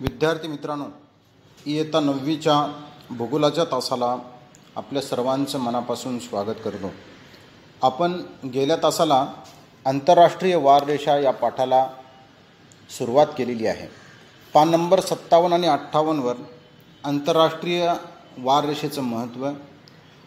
विद्यार्थी मित्रांनो, इयत्ता 9वीच्या भूगोलाच्या तासाला आपल्या सर्वांचं मनापासून स्वागत करतो. आपण गेल्या तासाला आंतरराष्ट्रीय वाररेषा या पाठाला सुरुवात केलेली आहे. पान नंबर 57 आणि 58वर आंतरराष्ट्रीय वाररेषेचं महत्त्व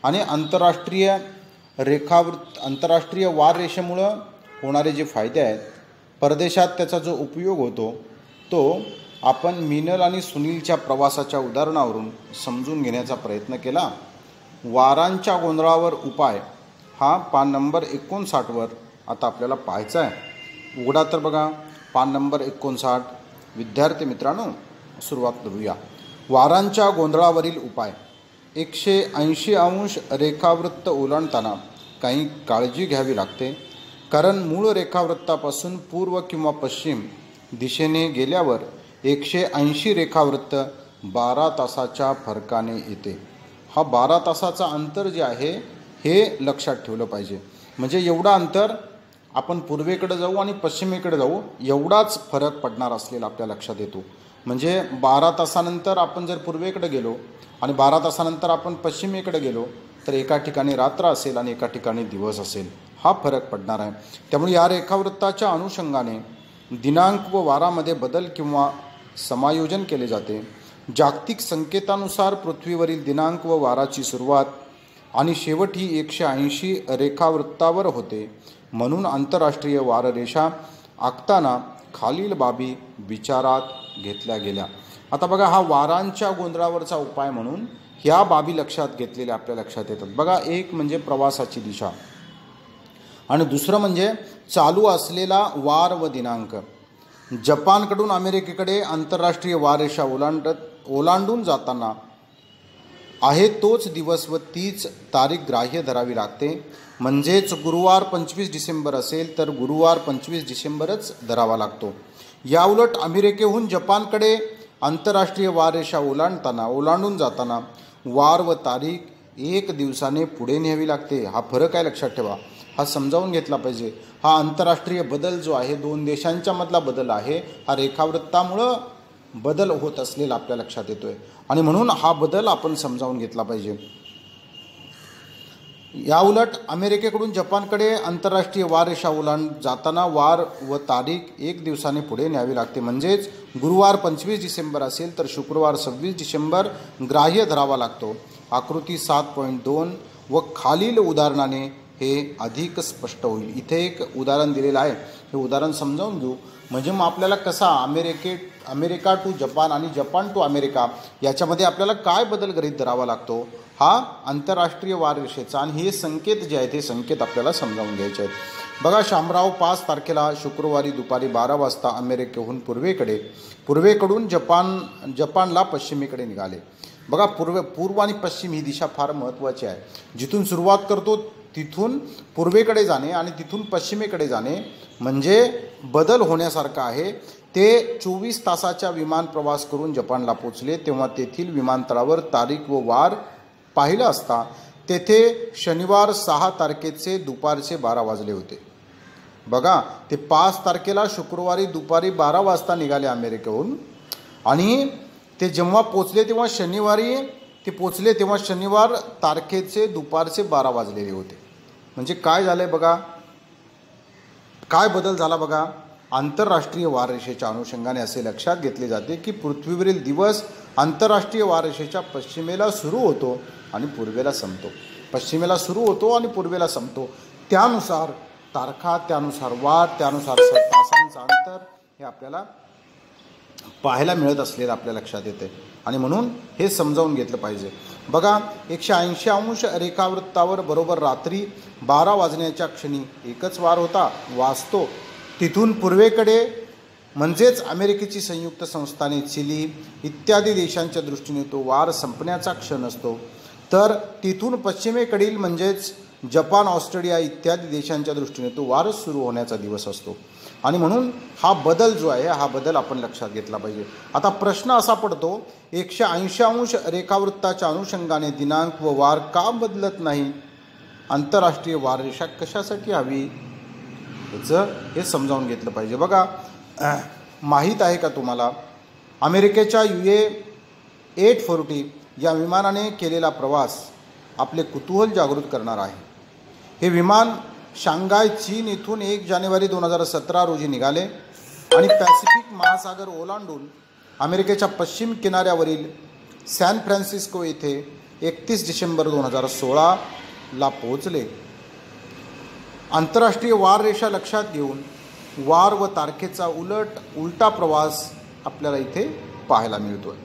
आणि आंतरराष्ट्रीय वाररेषेमुळं होणारे जे फायदे आहेत, परदेशात त्याचा जो उपयोग होतो तो आपण मीनल आणि सुनीलच्या प्रवासाच्या उदाहरणावरून समजून घेण्याचा प्रयत्न केला. वारांच्या गोंधळावर उपाय हा पान नंबर 59वर आता आपल्याला पाहायचा आहे. उघडा तर बघा पान नंबर 59. विद्यार्थी मित्रांनो, सुरुवात करूया. वारांच्या गोंधळावरील उपाय. 180 अंश रेखावृत्त ओलांडताना काही काळजी घ्यावी लागते, कारण मूळ रेखावृत्तापासून पूर्व किंवा पश्चिम दिशेने गेल्यावर 180 रेखावृत्त 12 तासाच्या फरकाने येते. हा 12 तासाचा अंतर जे आहे हे लक्षात ठेवलं पाहिजे. म्हणजे एवढा अंतर आपण पूर्वेकडे जाऊ आणि पश्चिमेकडे जाऊ एवढाच फरक पडणार असलेला आपल्या लक्षात येतो. म्हणजे 12 तासानंतर आपण जर पूर्वेकडे गेलो आणि 12 तासानंतर आपण पश्चिमेकडे गेलो तर एका ठिकाणी रात्र असेल आणि एका ठिकाणी दिवस असेल, हा फरक पडणार आहे. त्यामुळे या रेखावृत्ताच्या अनुषंगाने दिनांक व वारामध्ये बदल किंवा समायोजन केले जाते. जागतिक संकेतानुसार पृथ्वीवरील दिनांक व वाराची सुरुवात आणि शेवट ही 180 रेखावृत्तावर होते. म्हणून आंतरराष्ट्रीय वाररेषा आखताना खालील बाबी विचारात घेतल्या गेल्या. आता बघा, हा वारांच्या गोंधळावरचा उपाय म्हणून ह्या बाबी लक्षात घेतलेल्या आपल्या लक्षात येतात. बघा, एक म्हणजे प्रवासाची दिशा आणि दुसरं म्हणजे चालू असलेला वार व दिनांक. जपानकडून अमेरिकेकडे आंतरराष्ट्रीय वाररेषा ओलांडून जाताना आहे तोच दिवस व तीच तारीख ग्राह्य धरावी लागते. म्हणजेच गुरुवार 25 डिसेंबर असेल तर गुरुवार 25 डिसेंबरच धरावा लागतो. याउलट अमेरिकेहून जपानकडे आंतरराष्ट्रीय वाररेषा ओलांडून जाताना वार व तारीख 1 दिवसाने पुढे न्यावी लागते. हा फरक आहे, लक्षात ठेवा. हा समजावून घेतला पाहिजे. हा आंतरराष्ट्रीय बदल जो आहे, दोन देशांच्या मधला बदल आहे, हा रेखावृत्तामुळं बदल होत असलेला आपल्या लक्षात येतोय आणि म्हणून हा बदल आपण समजावून घेतला पाहिजे. याउलट अमेरिकेकडून जपानकडे आंतरराष्ट्रीय वाररेषा जाताना वार व तारीख 1 दिवसाने पुढे न्यावी लागते. म्हणजेच गुरुवार 25 डिसेंबर असेल तर शुक्रवार 26 डिसेंबर ग्राह्य धरावा लागतो. आकृती 7.2 व खालील उदाहरणाने हे अधिक स्पष्ट होईल. इथे एक उदाहरण दिलेलं आहे, हे उदाहरण समजावून घेऊ. म्हणजे मग आपल्याला कसा अमेरिका टू जपान आणि जपान टू अमेरिका याच्यामध्ये आपल्याला काय बदल गृहीत धरावा लागतो, हा आंतरराष्ट्रीय वाररेषेचा आणि हे संकेत जे आहेत हे संकेत आपल्याला समजावून घ्यायचे आहेत. बघा, शामराव 5 तारखेला शुक्रवारी दुपारी 12 वाजता अमेरिकेहून पूर्वेकडून जपानला पश्चिमेकडे निघाले. बघा, पूर्व आणि पश्चिम ही दिशा फार महत्त्वाची आहे. जिथून सुरुवात करतो तिथून पूर्वेकडे जाणे आणि तिथून पश्चिमेकडे जाणे म्हणजे बदल होण्यासारखं आहे. ते 24 तासाच्या विमान प्रवास करून जपानला पोचले. तेव्हा तेथील विमानतळावर तारीख व वार पाहिलं असता तेथे शनिवार 6 तारखेचे दुपारचे 12 वाजले होते. बघा, ते 5 तारखेला शुक्रवारी दुपारी 12 वाजता निघाले अमेरिकेहून आणि ते जेव्हा पोचले तेव्हा शनिवार तारखेचे दुपारचे 12 वाजलेले होते. म्हणजे काय झालंय बघा, काय बदल झाला बघा. आंतरराष्ट्रीय वाररेषेच्या अनुषंगाने असे लक्षात घेतले जाते की पृथ्वीवरील दिवस आंतरराष्ट्रीय वाररेषेच्या पश्चिमेला सुरू होतो आणि पूर्वेला संपतो. त्यानुसार तारखा, त्यानुसार वार, त्यानुसार तासांचं अंतर हे आपल्याला पाहायला मिळत असलेलं आपल्या लक्षात येते आणि म्हणून हे समजावून घेतलं पाहिजे. बघा, 180 अंश रेखावृत्तावर बरोबर रात्री 12 वाजण्याच्या क्षणी एकच वार वाजतो. तिथून पूर्वेकडे म्हणजेच अमेरिकेची संयुक्त संस्थाने, चिली इत्यादी देशांच्या दृष्टीने तो वार संपण्याचा क्षण असतो. तर तिथून पश्चिमेकडील म्हणजेच जपान, ऑस्ट्रेलिया इत्यादी देशांच्या दृष्टीने तो वार सुरू होण्याचा दिवस असतो आणि म्हणून हा बदल जो आहे हा बदल आपण लक्षात घेतला पाहिजे. आता प्रश्न असा पडतो, 180 अंश रेखावृत्ताच्या अनुषंगाने दिनांक व वार का बदलत नाही? आंतरराष्ट्रीय वाररेषा कशासाठी हवी याचं हे समजावून घेतलं पाहिजे. बघा, माहीत आहे का तुम्हाला अमेरिकेच्या UA-840 या विमानाने केलेला प्रवास आपले कुतूहल जागृत करणार आहे. हे विमान शांघाय चीन येथून 1 जानेवारी 2017 रोजी निघाले आणि पॅसिफिक महासागर ओलांडून अमेरिकेच्या पश्चिम किनाऱ्यावरील सॅन फ्रान्सिस्को येथे 31 डिसेंबर 2016ला पोहोचले. आंतरराष्ट्रीय वार रेषा लक्षात घेऊन वार व तारखेचा उलटा प्रवास आपल्याला इथे पाहायला मिळतो.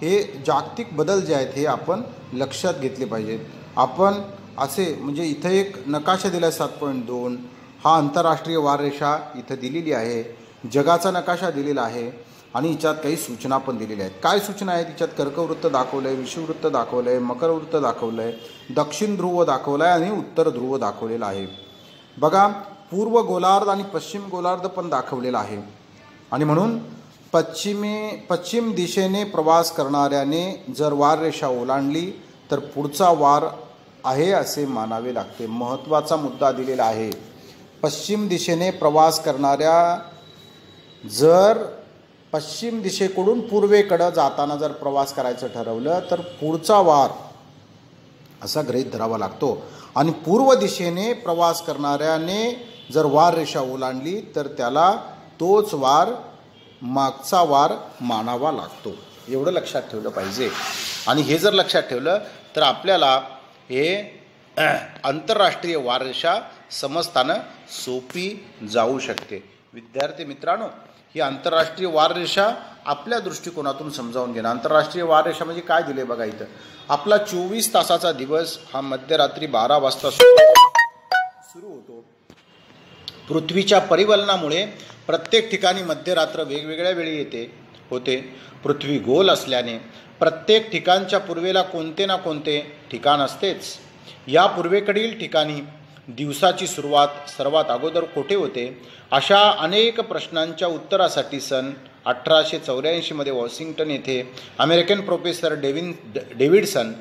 हे जागतिक बदल जे आहेत हे आपण लक्षात घेतले पाहिजेत. आपण असे म्हणजे इथं एक नकाशा दिला आहे 7.2. हा आंतरराष्ट्रीय वार रेषा इथं दिलेली आहे. जगाचा नकाशा दिलेला आहे आणि याच्यात काही सूचना पण दिलेल्या आहेत. काय सूचना आहेत याच्यात? कर्कवृत्त दाखवलं आहे, विषुववृत्त दाखवलं आहे, मकरवृत्त दाखवलं आहे, दक्षिण ध्रुव दाखवलं आहे आणि उत्तर ध्रुव दाखवलेलं आहे. बघा, पूर्व गोलार्ध आणि पश्चिम गोलार्ध पण दाखवलेला आहे. आणि म्हणून पश्चिम दिशेने प्रवास करणाऱ्याने जर वार रेषा ओलांडली तर पुढचा वार आहे असे मानावे लागते. महत्त्वाचा मुद्दा दिलेला आहे. पश्चिम दिशेने प्रवास करणाऱ्या जर पश्चिम दिशेकडून पूर्वेकडं जाताना जर प्रवास करायचं ठरवलं तर पुढचा वार असा गृहीत धरावा लागतो. आणि पूर्व दिशेने प्रवास करणाऱ्याने जर वार रेषा ओलांडली तर त्याला तोच वार मागचा वार मानावा लागतो. एवढं लक्षात ठेवलं पाहिजे. आणि हे जर लक्षात ठेवलं तर आपल्याला हे आंतरराष्ट्रीय वार रेषा समजताना सोपी जाऊ शकते. विद्यार्थी मित्रांनो, ही आंतरराष्ट्रीय वार रेषा आपल्या दृष्टिकोनातून समजावून घेणं. आंतरराष्ट्रीय वार रेषा म्हणजे काय दिले बघा इथं. आपला 24 तासाचा दिवस हा मध्यरात्री 12 वाजता सुरू होतो. पृथ्वीच्या परिवलनामुळे प्रत्येक ठिकाणी मध्यरात्र वेगवेगळ्या वेळी होते. पृथ्वी गोल असल्याने प्रत्येक ठिकाणच्या पूर्वेला कोणते ना कोणते ठिकाण असतेच. या पूर्वेकडील ठिकाणी दिवसाची सुरुवात सर्वात अगोदर कोठे होते? अशा अनेक प्रश्नांच्या उत्तरासाठी सन 1884 वॉशिंग्टन येथे अमेरिकन प्रोफेसर डेव्हिडसन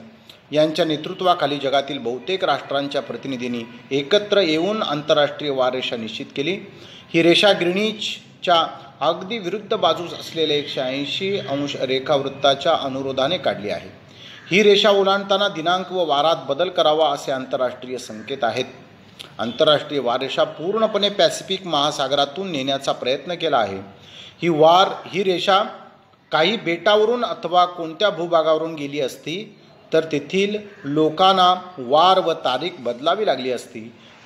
यांच्या नेतृत्वाखाली जगातील बहुतेक राष्ट्रांच्या प्रतिनिधींनी एकत्र येऊन आंतरराष्ट्रीय वार रेषा निश्चित केली. ही रेषा ग्रीनिचच्या अगदी विरुद्ध बाजूस असलेल्या 180 अंश रेखावृत्ताच्या अनुरोधाने काढली आहे. ही रेषा ओलांडताना दिनांक व वारात बदल करावा असे आंतरराष्ट्रीय संकेत आहेत. आंतरराष्ट्रीय वार रेषा पूर्णपणे पॅसिफिक महासागरातून नेण्याचा प्रयत्न केला आहे. ही रेषा काही बेटावरून अथवा कोणत्या भूभागावरून गेली असती तर तेथील लोकांना वार व तारीख बदलावी लागली असती.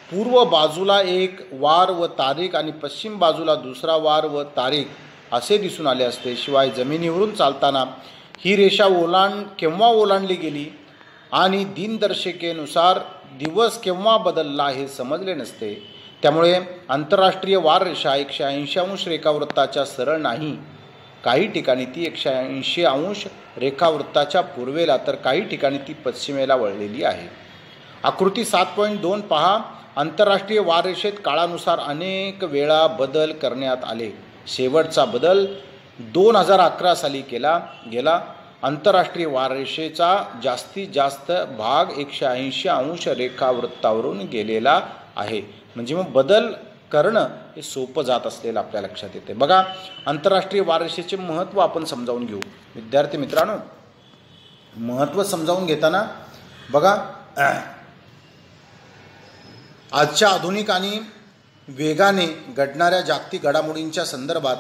पूर्व बाजूला एक वार व तारीख आणि पश्चिम बाजूला दुसरा वार व तारीख असे दिसून आले असते. शिवाय जमिनीवरून चालताना ही रेषा केव्हा ओलांडली गेली आणि दिनदर्शिकेनुसार दिवस केव्हा बदलला हे समजले नसते. त्यामुळे आंतरराष्ट्रीय वार रेषा 180 अंश रेखावृत्ताच्या सरळ नाही. काही ठिकाणी ती 180 अंश रेखावृत्ताच्या पूर्वेला तर काही ठिकाणी ती पश्चिमेला वळलेली आहे. आकृती 7.2 पहा. आंतरराष्ट्रीय वार रेषेत काळानुसार अनेक वेळा बदल करण्यात आले. शेवटचा बदल 2011 साली केला गेला. आंतरराष्ट्रीय वार रेषेचा जास्तीत जास्त भाग 180 अंश रेखावृत्तावरून गेलेला आहे. म्हणजे मग बदल करणं हे सोपं जात असलेलं आपल्या लक्षात येते. बघा, आंतरराष्ट्रीय वार रेषेचे महत्त्व आपण समजावून घेऊ. विद्यार्थी मित्रांनो, महत्त्व समजावून घेताना बघा, आजच्या आधुनिक आणि वेगाने घडणाऱ्या जागतिक घडामोडींच्या संदर्भात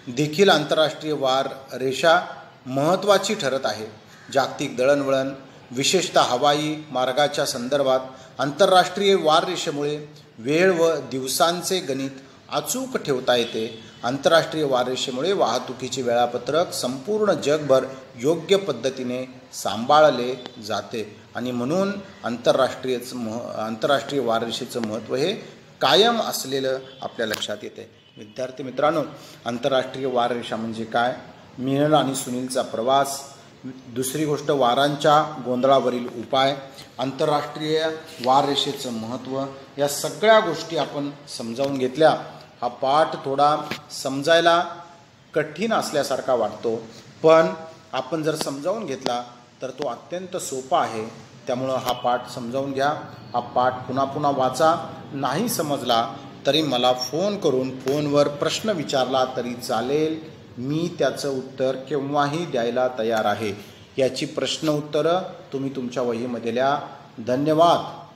देखील आंतरराष्ट्रीय वार रेषा महत्त्वाची ठरत आहे. जागतिक दळणवळण, विशेषतः हवाई मार्गाच्या संदर्भात आंतरराष्ट्रीय वार रेषेमुळे वेळ व दिवसांचे गणित अचूक ठेवता येते. आंतरराष्ट्रीय वार रेषेमुळे वाहतुकीचे वेळापत्रक संपूर्ण जगभर योग्य पद्धतीने सांभाळले जाते आणि म्हणून आंतरराष्ट्रीय वार रेषेचं महत्त्व हे कायम असलेलं आपल्या लक्षात येते. विद्यार्थी मित्रांनो, आंतरराष्ट्रीय वार रेषा म्हणजे काय? मिनल आणि सुनीलचा प्रवास. दुसरी गोष्ट, वारांच्या गोंधळावरील उपाय. आंतरराष्ट्रीय वार रेषेचं महत्त्व. या सगळ्या गोष्टी आपण समजावून घेतल्या. हा पाठ थोडा समजायला कठीण असल्यासारखा वाटतो, पण आपण जर समजावून घेतला तर तो अत्यंत सोपा आहे. त्यामुळं हा पाठ समजावून घ्या. हा पाठ पुन्हा पुन्हा वाचा. नाही समजला तरी मला फोन करून फोनवर प्रश्न विचारला तरी चालेल. मी त्याचं उत्तर केव्हाही द्यायला तयार आहे. याची प्रश्न उत्तरं तुम्ही तुमच्या वहीमध्ये लिहा. धन्यवाद.